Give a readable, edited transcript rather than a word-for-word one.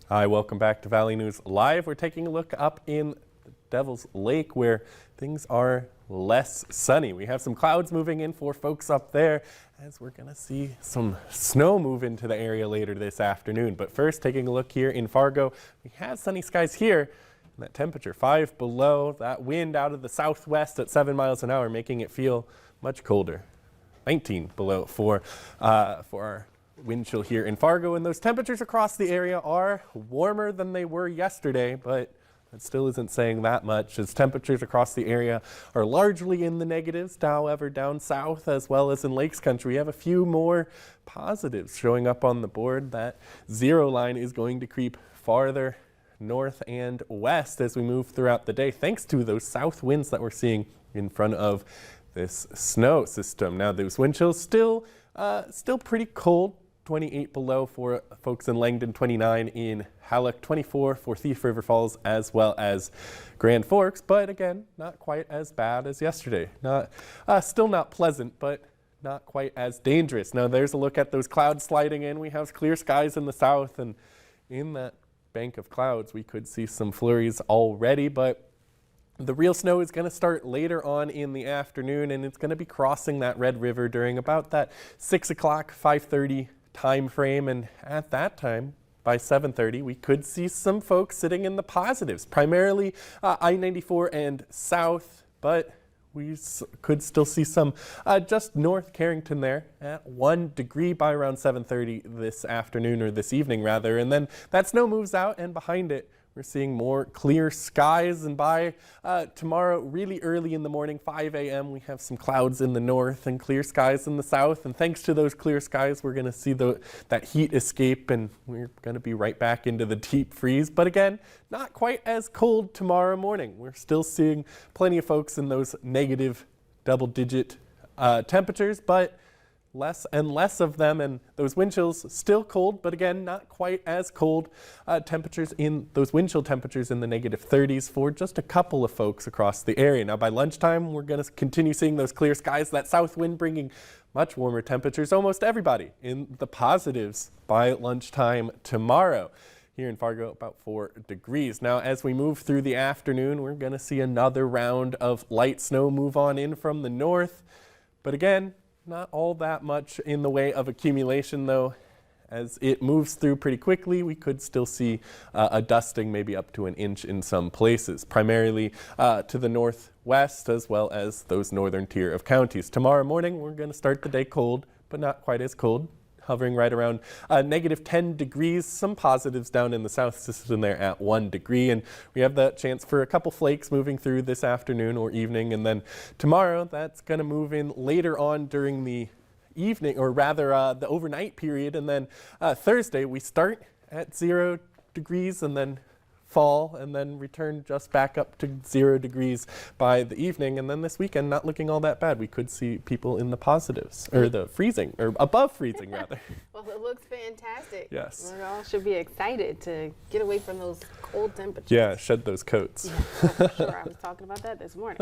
Hi, welcome back to Valley News Live. We're taking a look up in Devil's Lake where things are less sunny. We have some clouds moving in for folks up there as we're going to see some snow move into the area later this afternoon. But first, taking a look here in Fargo, we have sunny skies here. And that temperature 5 below, that wind out of the southwest at 7 miles an hour, making it feel much colder. 19 below for our wind chill here in Fargo, and those temperatures across the area are warmer than they were yesterday, but that still isn't saying that much as temperatures across the area are largely in the negatives. However, down south as well as in Lakes Country, we have a few more positives showing up on the board. That zero line is going to creep farther north and west as we move throughout the day, thanks to those south winds that we're seeing in front of this snow system. Now, those wind chills still pretty cold. 28 below for folks in Langdon, 29 in Hallock, 24 for Thief River Falls as well as Grand Forks, but again, not quite as bad as yesterday. Still not pleasant, but not quite as dangerous. Now there's a look at those clouds sliding in. We have clear skies in the south, and in that bank of clouds we could see some flurries already, but the real snow is going to start later on in the afternoon, and it's going to be crossing that Red River during about that 6 o'clock, 5:30 time frame, and at that time by 7:30 we could see some folks sitting in the positives, primarily I-94 and south, but we could still see some just north Carrington there at 1 degree by around 7:30 this afternoon, or this evening rather, and then that snow moves out, and behind it we're seeing more clear skies, and by tomorrow, really early in the morning, 5 a.m., we have some clouds in the north and clear skies in the south. And thanks to those clear skies, we're going to see that heat escape, and we're going to be right back into the deep freeze. But again, not quite as cold tomorrow morning. We're still seeing plenty of folks in those negative double-digit temperatures, but less and less of them, and those wind chills still cold, but again, not quite as cold. Temperatures in those wind chill temperatures in the negative 30s for just a couple of folks across the area. Now by lunchtime, we're going to continue seeing those clear skies, that south wind bringing much warmer temperatures, almost everybody in the positives by lunchtime tomorrow. Here in Fargo, about 4 degrees. Now, as we move through the afternoon, we're going to see another round of light snow move on in from the north, but again, not all that much in the way of accumulation, though. As it moves through pretty quickly, we could still see a dusting, maybe up to an inch in some places, primarily to the northwest as well as those northern tier of counties. Tomorrow morning, we're going to start the day cold, but not quite as cold, hovering right around negative 10 degrees. Some positives down in the south system there at 1 degree. And we have the chance for a couple flakes moving through this afternoon or evening. And then tomorrow, that's going to move in later on during the evening, or rather the overnight period. And then Thursday, we start at 0 degrees and then fall and then return just back up to 0 degrees by the evening. And then this weekend, not looking all that bad. We could see people in the positives, or the freezing, or above freezing rather. Well, it looks fantastic. Yes. We all should be excited to get away from those cold temperatures. Yeah, shed those coats. Yeah, for sure. I was talking about that this morning.